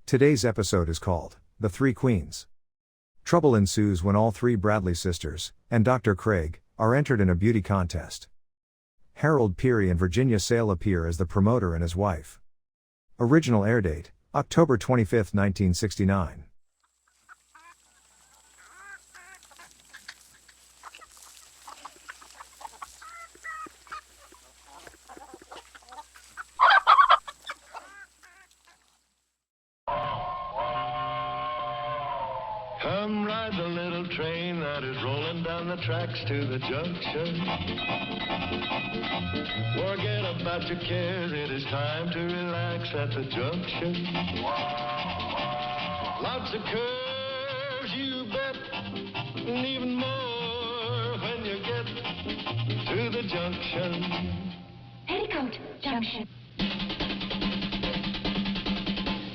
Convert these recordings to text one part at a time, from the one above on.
Today's episode is called The Three Queens. Trouble ensues when all three Bradley sisters, and Dr. Craig, are entered in a beauty contest. Harold Peary and Virginia Sale appear as the promoter and his wife. Original airdate, October 25, 1969. Come ride the little train that is rolling down the tracks to the junction. Forget about your cares, it is time to relax at the junction. Lots of curves, you bet, and even more when you get to the junction. Petticoat Junction.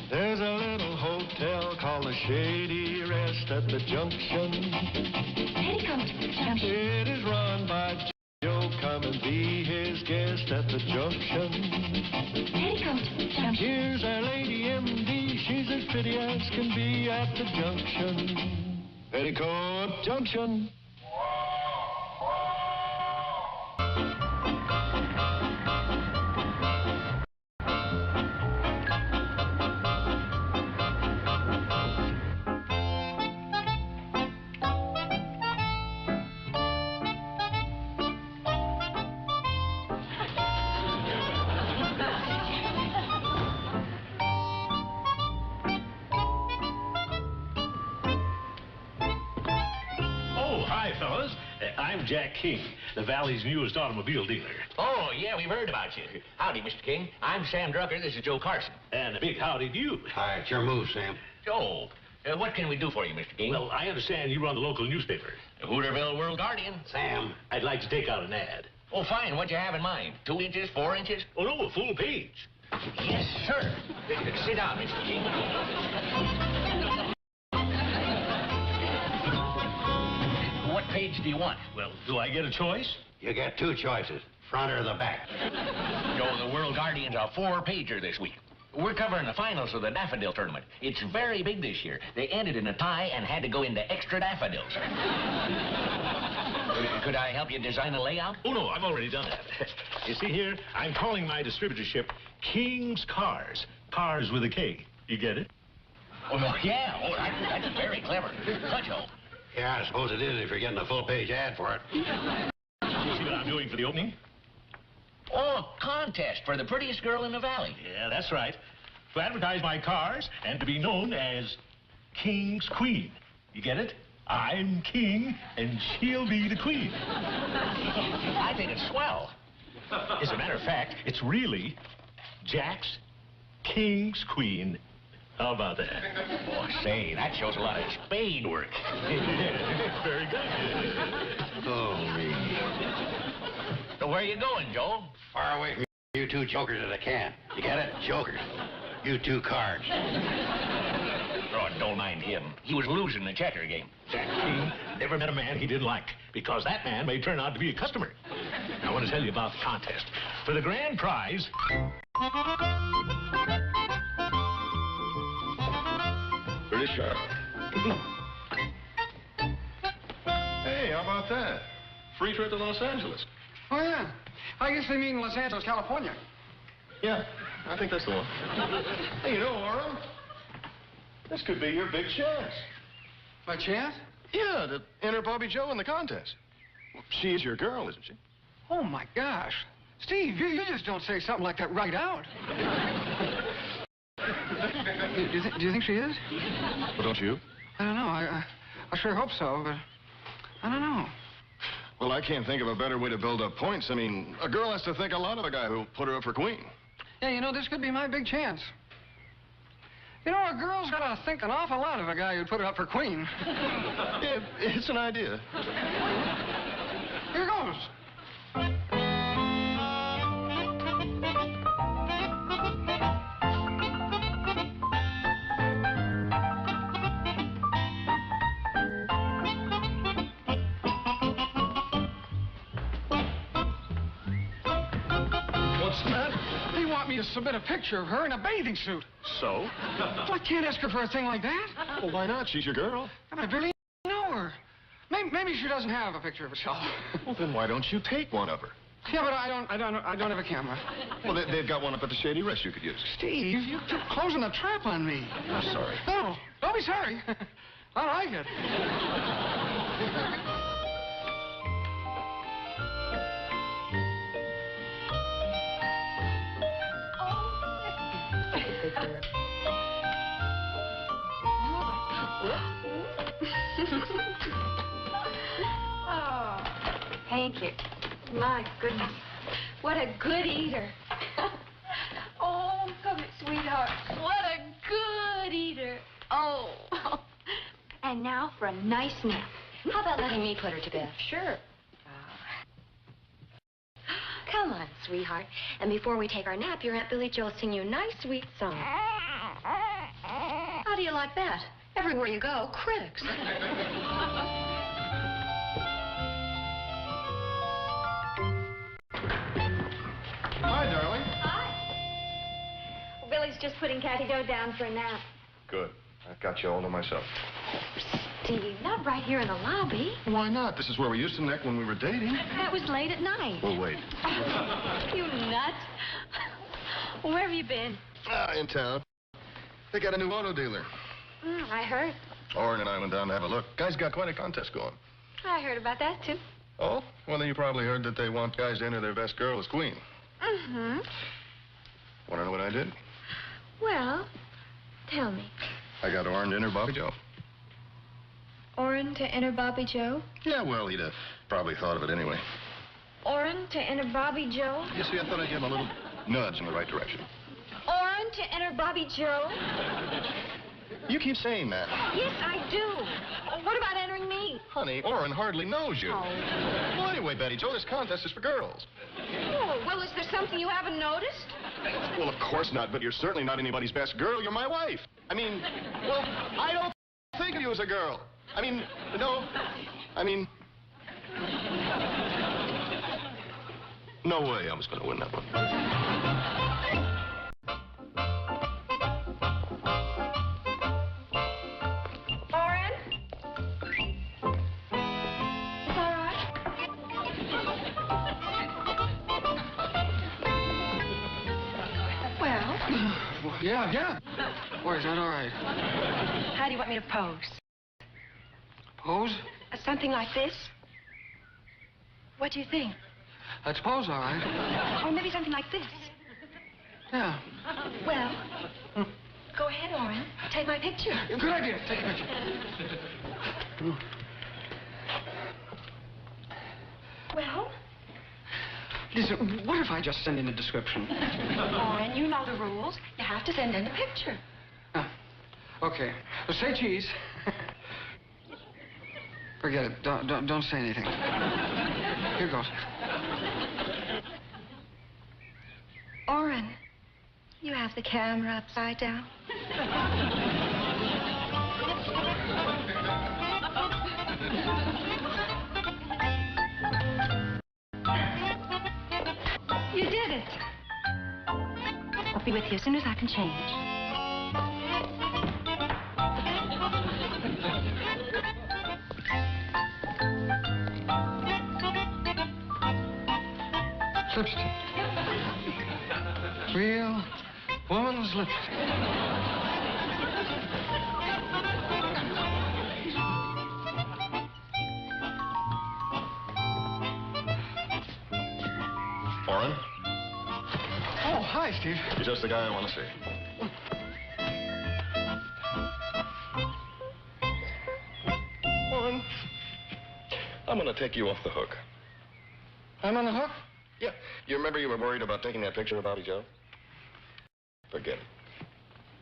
There's a little hotel called the Shady Rest at the junction. Petticoat Junction. It is run by Joe. Come and be his guest at the junction. Petticoat Junction. Here's our lady MD. She's as pretty as can be at the junction. Petticoat Junction. Hi, fellas. I'm Jack King, the Valley's newest automobile dealer. Oh, yeah, we've heard about you. Howdy, Mr. King. I'm Sam Drucker. This is Joe Carson. And a big howdy to you. Hi, it's your move, Sam. Joe, what can we do for you, Mr. King? Well, I understand you run the local newspaper. The Hooterville World Guardian. Sam. I'd like to take out an ad. Oh, fine. What you have in mind? 2 inches, 4 inches? Oh, no, a full page. Yes, sir. Sit down, Mr. King. What page do you want? Well, do I get a choice? You get two choices, front or the back. Joe, the World Guardian's a 4-pager this week. We're covering the finals of the daffodil tournament. It's very big this year. They ended in a tie and had to go into extra daffodils. Could I help you design a layout? Oh, no, I've already done that. You see here, I'm calling my distributorship King's Cars. Cars with a K. You get it? Oh, yeah. Oh, that's very clever. Joe. Yeah, I suppose it is if you're getting a full-page ad for it. You see what I'm doing for the opening? Oh, a contest for the prettiest girl in the valley. Yeah, that's right. To advertise my cars and to be known as King's Queen. You get it? I'm king, and she'll be the queen. I think it's swell. As a matter of fact, it's really Jack's King's Queen. How about that? Oh, say, that shows a lot of spade work. Very good. Holy. So where are you going, Joe? Far away from you two jokers as I can. You get it? Jokers. You two cards. Oh, don't mind him. He was losing the checker game. Jack King never met a man he didn't like, because that man may turn out to be a customer. I want to tell you about the contest. For the grand prize... Pretty sharp. Hey, how about that? Free trip to Los Angeles. Oh, yeah. I guess they mean Los Angeles, California. Yeah, I think that's the one. Hey, you know, Orem, this could be your big chance. By chance? Yeah, to enter Bobby Joe in the contest. Well, she's your girl, isn't she? Oh, my gosh. Steve, you just don't say something like that right out. Do you think she is? Well, don't you? I don't know. I sure hope so, but I don't know. Well, I can't think of a better way to build up points. I mean, a girl has to think a lot of a guy who'll put her up for queen. Yeah, you know, this could be my big chance. You know, a girl's got to think an awful lot of a guy who'd put her up for queen. Yeah, it's an idea. Here goes. want me to submit a picture of her in a bathing suit. So? Well, I can't ask her for a thing like that. Well, why not? She's your girl. I barely know her. Maybe she doesn't have a picture of herself. Well, then why don't you take one of her? Yeah, but I don't have a camera. Well, they've got one up at the Shady Rest you could use. Steve, you're closing the trap on me. I'm sorry. No, don't be sorry. I like it. Oh, thank you. My goodness. What a good eater. Oh, come here, sweetheart. What a good eater. Oh. And now for a nice nap. How about letting me put her to bed? Sure. Come on, sweetheart. And before we take our nap, your Aunt Billy Jo will sing you a nice, sweet song. How do you like that? Everywhere you go, critics. Hi, darling. Hi. Billy's just putting Cathy Doe down for a nap. Good. I've got you all to myself. Steve, not right here in the lobby. Why not? This is where we used to neck when we were dating. That was late at night. Well, wait. You nut. Where have you been? In town. They got a new auto dealer. I heard. Orrin and I went down to have a look. Guy's got quite a contest going. I heard about that, too. Oh? Well, then you probably heard that they want guys to enter their best girl as queen. Mm-hmm. Want to know what I did? Well, tell me. I got Orrin to enter Bobby Joe. Orrin to enter Bobby Joe? Yeah, well, he'd have probably thought of it anyway. Orrin to enter Bobby Joe? You see, I thought I'd give him a little nudge in the right direction. Orrin to enter Bobby Joe? You keep saying that. Yes, I do. What about entering me? Honey, Orrin hardly knows you. Oh. Well, anyway, Betty Joe, this contest is for girls. Oh, well, is there something you haven't noticed? Well, of course not, but you're certainly not anybody's best girl. You're my wife. I mean, well, I don't think of you as a girl. I mean, no. I mean... No way I was going to win that one. Orrin? Is that right? Well, Yeah. Boy, is that all right? how do you want me to pose? Pose? Something like this? What do you think? Let's pose, all right. Or maybe something like this. Yeah. Well, go ahead, Orrin. Take my picture. Good idea. Take a picture. Well? Listen, what if I just send in a description? Orrin, you know the rules. You have to send in a picture. Okay. Well, say cheese. Forget it. Don't say anything. Here goes. Orrin, you have the camera upside down. You did it. I'll be with you as soon as I can change. Lipstick. Real woman's lipstick. Orrin? Oh, hi, Steve. You're just the guy I want to see. Orrin, I'm going to take you off the hook. I'm on the hook? Yeah. You remember you were worried about taking that picture of Bobby Joe? Forget it.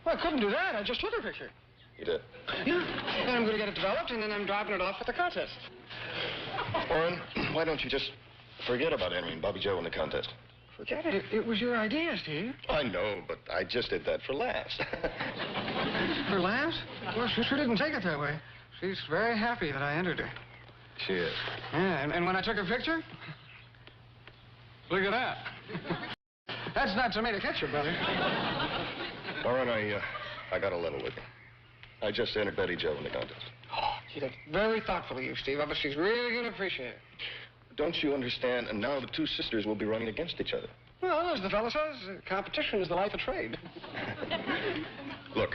Well, I couldn't do that. I just took a picture. You did. Yeah. Then I'm going to get it developed, and then I'm dropping it off at the contest. Orrin, why don't you just forget about entering Bobby Joe in the contest? Forget it. It was your idea, Steve. I know, but I just did that for laughs. For laughs? Well, she sure didn't take it that way. She's very happy that I entered her. She is. Yeah, and when I took her picture, look at that. That's not to me to catch you, brother. Lauren, I got a level with you. I just entered Betty Jo in the contest. Oh, gee, that's very thoughtful of you, Steve. I bet she's really going to appreciate it. Don't you understand? And now the two sisters will be running against each other. Well, as the fellow says, competition is the life of trade. Look,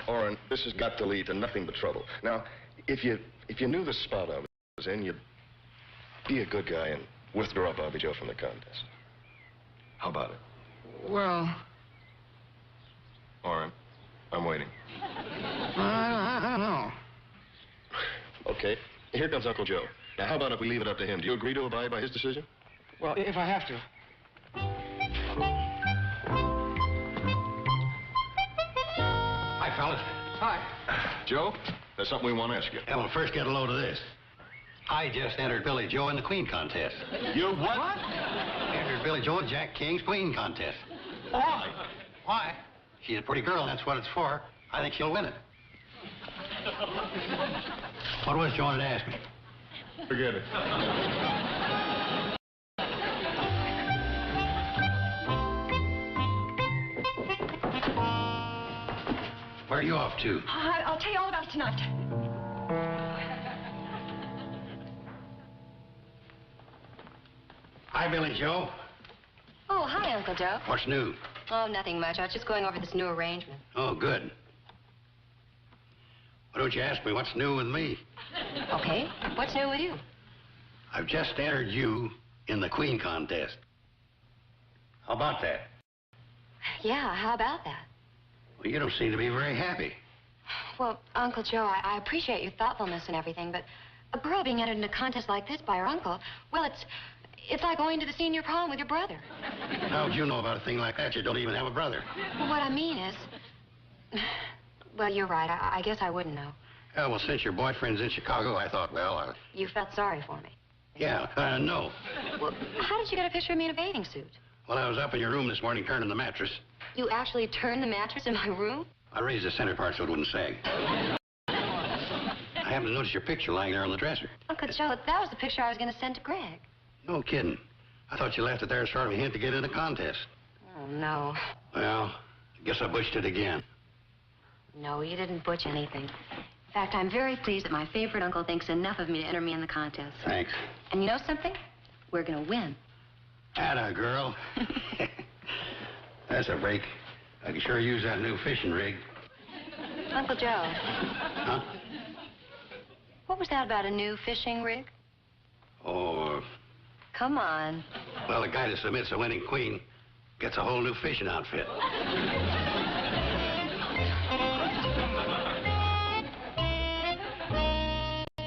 Oren, this has got to lead to nothing but trouble. Now, if you knew the spot I was in, you'd be a good guy and withdraw Bobby Joe from the contest. How about it? Well... Oren, I'm waiting. I don't know. Okay, here comes Uncle Joe. Now, how about if we leave it up to him? Do you agree to abide by his decision? Well, if I have to. Hi, fellas. Hi. Joe, there's something we want to ask you. Yeah, well, first get a load of this. I just entered Billy Joe in the Queen contest. You what? Entered Billy Joe in Jack King's Queen contest. Why? Why? She's a pretty girl, and that's what it's for. I think she'll win it. What was it you wanted to ask me? Forget it. Where are you off to? I'll tell you all about it tonight. Hi, Billy Joe. Oh, hi, Uncle Joe. What's new? Oh, nothing much. I was just going over this new arrangement. Oh, good. Why don't you ask me what's new with me? Okay. What's new with you? I've just entered you in the Queen contest. How about that? Yeah, how about that? Well, you don't seem to be very happy. Well, Uncle Joe, I appreciate your thoughtfulness and everything, but a girl being entered in a contest like this by her uncle, well, it's like going to the senior prom with your brother. How would you know about a thing like that? You don't even have a brother. Well, what I mean is... Well, you're right. I guess I wouldn't know. Yeah, well, since your boyfriend's in Chicago, I thought, well, You felt sorry for me. yeah, no. Well, how did you get a picture of me in a bathing suit? Well, I was up in your room this morning turning the mattress. You actually turned the mattress in my room? I raised the center part so it wouldn't sag. I happened to notice your picture lying there on the dresser. Uncle Joe, that was the picture I was going to send to Greg. No kidding. I thought you left it there as sort of a hint to get in a contest. Oh, no. Well, I guess I butched it again. No, you didn't butch anything. In fact, I'm very pleased that my favorite uncle thinks enough of me to enter me in the contest. Thanks. And you know something? We're going to win. Atta girl. That's a break. I can sure use that new fishing rig. Uncle Joe. Huh? What was that about a new fishing rig? Oh, Come on. well, the guy that submits a winning queen gets a whole new fishing outfit.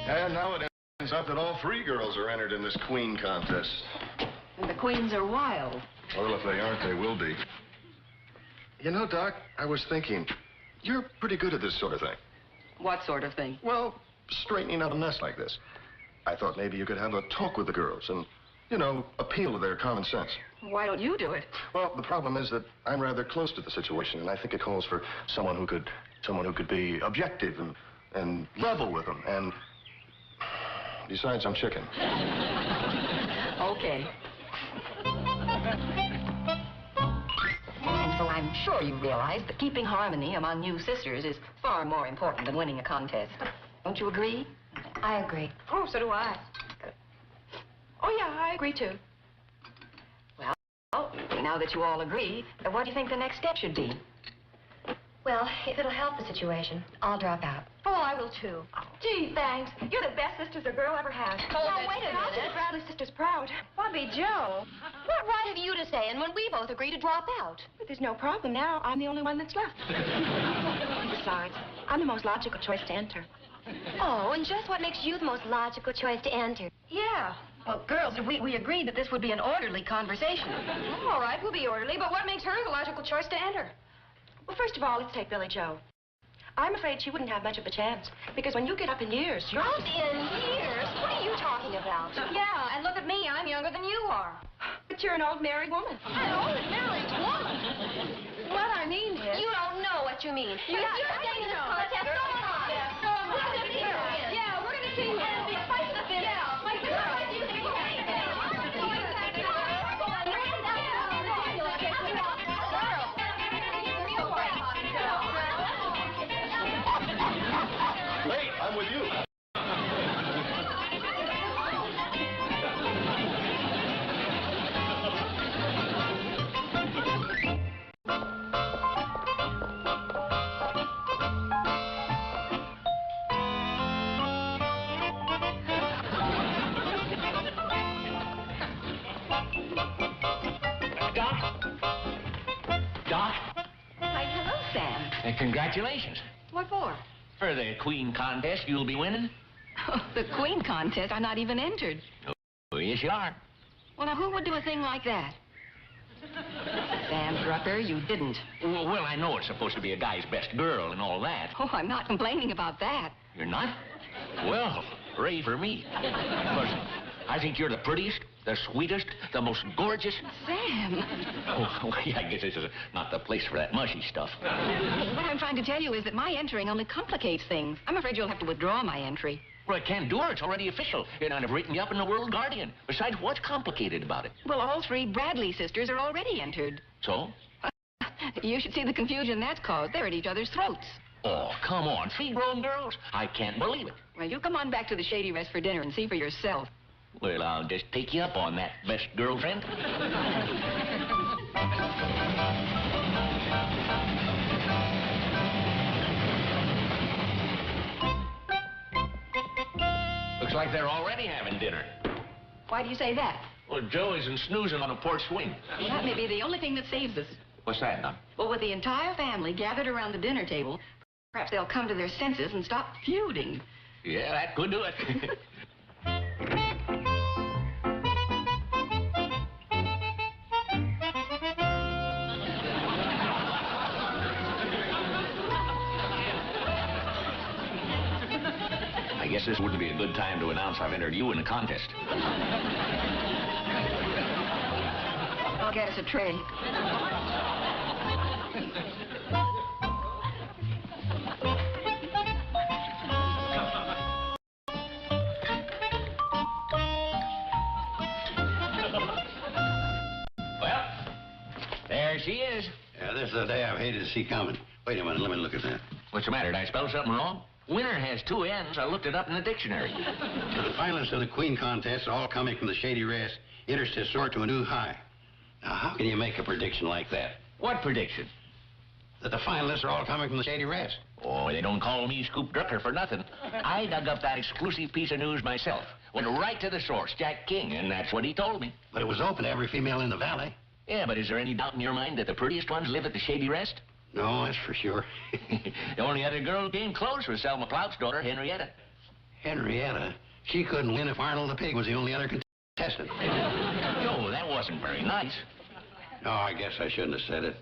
And now it ends up that all three girls are entered in this Queen contest. And the queens are wild. Well, if they aren't, they will be. You know, Doc, I was thinking, you're pretty good at this sort of thing. What sort of thing? Well, straightening out a mess like this. I thought maybe you could have a talk with the girls and, you know, appeal to their common sense. Why don't you do it? Well, the problem is that I'm rather close to the situation, and I think it calls for someone who could be objective and level with them. And besides, I'm chicken. Okay. And so I'm sure you realize that keeping harmony among you sisters is far more important than winning a contest. Don't you agree? I agree. Oh, so do I. Oh, yeah, I agree, too. Well, now that you all agree, what do you think the next step should be? Well, if it'll help the situation, I'll drop out. Oh, I will, too. Gee, thanks. You're the best sisters a girl ever had. Now, wait a I'll minute. make the Bradley sisters proud. Bobby Joe, what right have you to say? And when we both agree to drop out? But there's no problem now. I'm the only one that's left. Besides, I'm the most logical choice to enter. Oh, and just what makes you the most logical choice to enter? Yeah. Well, girls, we agreed that this would be an orderly conversation. All right, we'll be orderly, but what makes her the logical choice to enter? Well, first of all, let's take Billy Joe. I'm afraid she wouldn't have much of a chance, because when you get up in years, you're... Up in years? What are you talking about? Yeah, and look at me. I'm younger than you are. But you're an old married woman. An old married woman? What I mean is... You don't know what you mean. Yeah, You're staying in this contest. Go on. We're going to see her win. Yeah, we're going to see her. Fight to the finish. Yeah, fight to the finish. And congratulations. What for? For the Queen contest you'll be winning. Oh, the Queen contest? I'm not even entered. Oh, yes, you are. Well, now, who would do a thing like that? Sam Drucker, you didn't. Well, I know it's supposed to be a guy's best girl and all that. Oh, I'm not complaining about that. You're not? Well, hooray for me. Because I think you're the prettiest, the sweetest, the most gorgeous. Sam! Oh, yeah, I guess this is not the place for that mushy stuff. What I'm trying to tell you is that my entering only complicates things. I'm afraid you'll have to withdraw my entry. Well, I can't do it. It's already official. And I've written you up in the World Guardian. Besides, what's complicated about it? Well, all three Bradley sisters are already entered. So? You should see the confusion that's caused. They're at each other's throats. Oh, come on. 3 grown girls? I can't believe it. Well, you come on back to the Shady Rest for dinner and see for yourself. Well, I'll just take you up on that, best girlfriend. Looks like they're already having dinner. Why do you say that? Well, Joe isn't snoozing on a porch swing. Well, that may be the only thing that saves us. What's that, Doc? Well, with the entire family gathered around the dinner table, perhaps they'll come to their senses and stop feuding. Yeah, that could do it. I guess this wouldn't be a good time to announce I've entered you in a contest. I'll get us a tray. Well, there she is. Yeah, this is the day I've hated to see coming. Wait a minute, let me look at that. What's the matter? Did I spell something wrong? Winner has 2 N's. I looked it up in the dictionary. The finalists of the Queen contest are all coming from the Shady Rest. Interest has soared to a new high. Now, how can you make a prediction like that? What prediction? That the finalists are all coming from the Shady Rest. Oh, they don't call me Scoop Drucker for nothing. I dug up that exclusive piece of news myself. Went right to the source, Jack King, and that's what he told me. But it was open to every female in the valley. Yeah, but is there any doubt in your mind that the prettiest ones live at the Shady Rest? No, that's for sure. The only other girl who came close was Selma Clout's daughter, Henrietta. Henrietta? She couldn't win if Arnold the Pig was the only other contestant. No, that wasn't very nice. No, I guess I shouldn't have said it.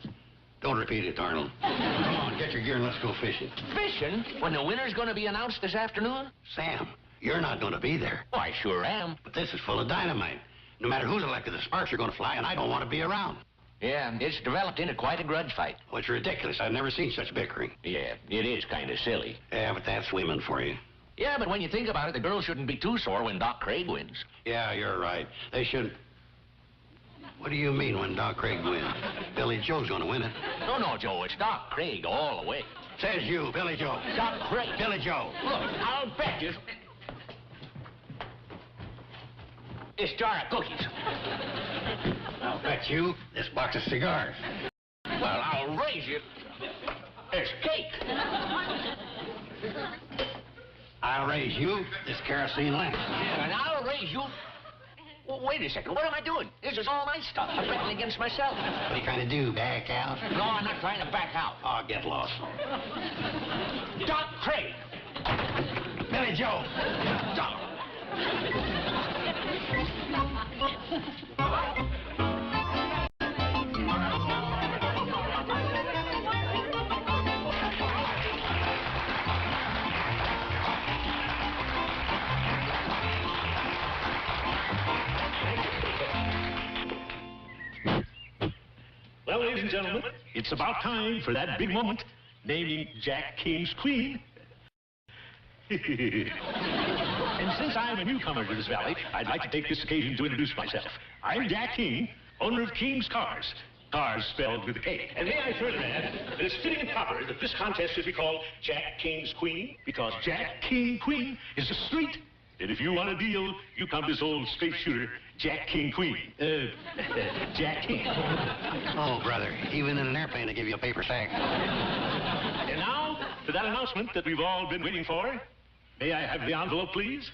Don't repeat it, Arnold. Come on, get your gear and let's go fishing. Fishing? When the winner's going to be announced this afternoon? Sam, you're not going to be there. Oh, I sure am. But this is full of dynamite. No matter who's elected, the sparks are going to fly, and I don't want to be around. Yeah, it's developed into quite a grudge fight. Well, it's ridiculous. I've never seen such bickering. Yeah, it is kind of silly. Yeah, but that's women for you. Yeah, but when you think about it, the girls shouldn't be too sore when Doc Craig wins. Yeah, you're right. They should... What do you mean when Doc Craig wins? Billy Joe's going to win it. No, Joe, it's Doc Craig all the way. Says you, Billy Joe. Doc Craig. Billy Joe. Look, I'll bet you... This jar of cookies. I'll bet you this box of cigars. Well, I'll raise you. It's cake. I'll raise you this kerosene lamp. And I'll raise you... Well, wait a second. What am I doing? This is all my stuff. I'm betting against myself. What are you trying to do, back out? No, I'm not trying to back out. Oh, get lost. Doc Craig. Billy Joe. Doc. Well, ladies and gentlemen, it's about time for that big moment, naming Jack King's Queen. And since I'm a newcomer to this valley, I'd like to take this occasion to introduce myself. I'm Jack King, owner of King's Cars. Cars spelled with a K. And may I further add that it's fitting and proper that this contest should be called Jack King's Queen, because Jack King Queen is a street. And if you want a deal, you come to this old straight shooter, Jack King Queen. Jack King. Oh, brother, even in an airplane, they give you a paper sack. And now, for that announcement that we've all been waiting for, may I have the envelope, please?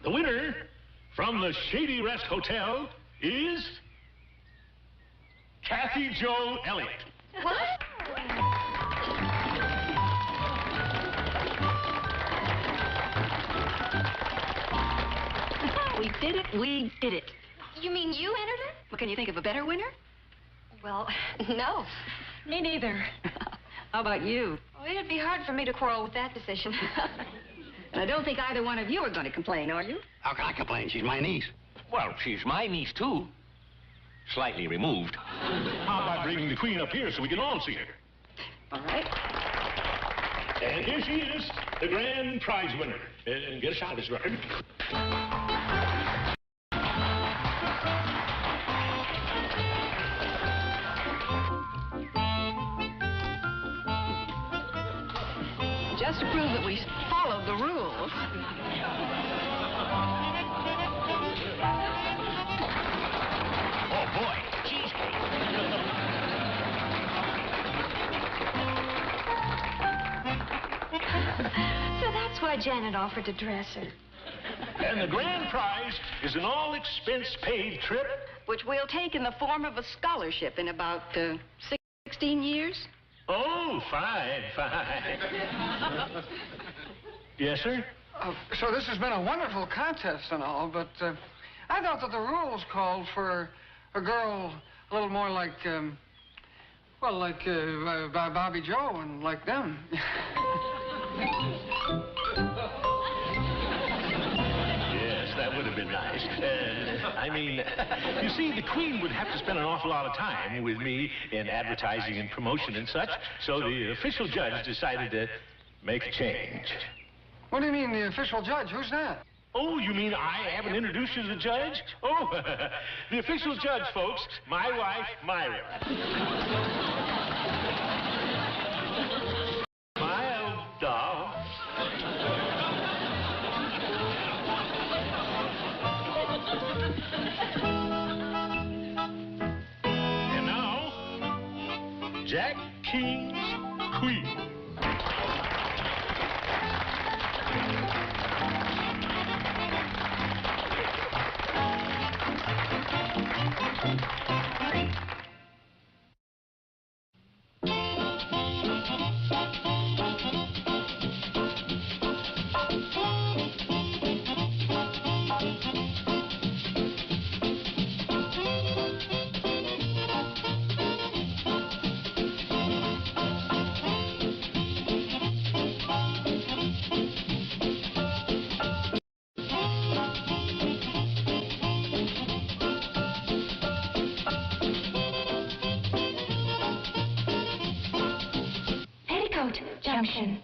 The winner from the Shady Rest Hotel is... Kathy Jo Elliott. What? We did it. We did it. You mean you entered her? Well, can you think of a better winner? Well, no. Me neither. How about you? Well, it'd be hard for me to quarrel with that decision. And I don't think either one of you are going to complain, are you? How can I complain? She's my niece. Well, she's my niece, too. Slightly removed. How about bringing the Queen up here so we can all see her? All right. And here she is, the grand prize winner. And get a shot of this record. Just to prove that we followed the rules. Oh, boy, cheesecake. So that's why Janet offered to dress her. And the grand prize is an all-expense-paid trip. Which we'll take in the form of a scholarship in about 16 years. Oh, fine. Yes, sir? So this has been a wonderful contest and all, but I thought that the rules called for a girl a little more like, well, like Bobby Joe and like them. Yes, that would have been nice. I mean, you see, the Queen would have to spend an awful lot of time with me in advertising and promotion and such, so the official judge decided to make a change. What do you mean, the official judge? Who's that? Oh, you mean I haven't introduced you to the judge? Oh, the official judge, folks, my wife, Myra. My old doll. And now, Jack King's Queen. Petticoat Junction.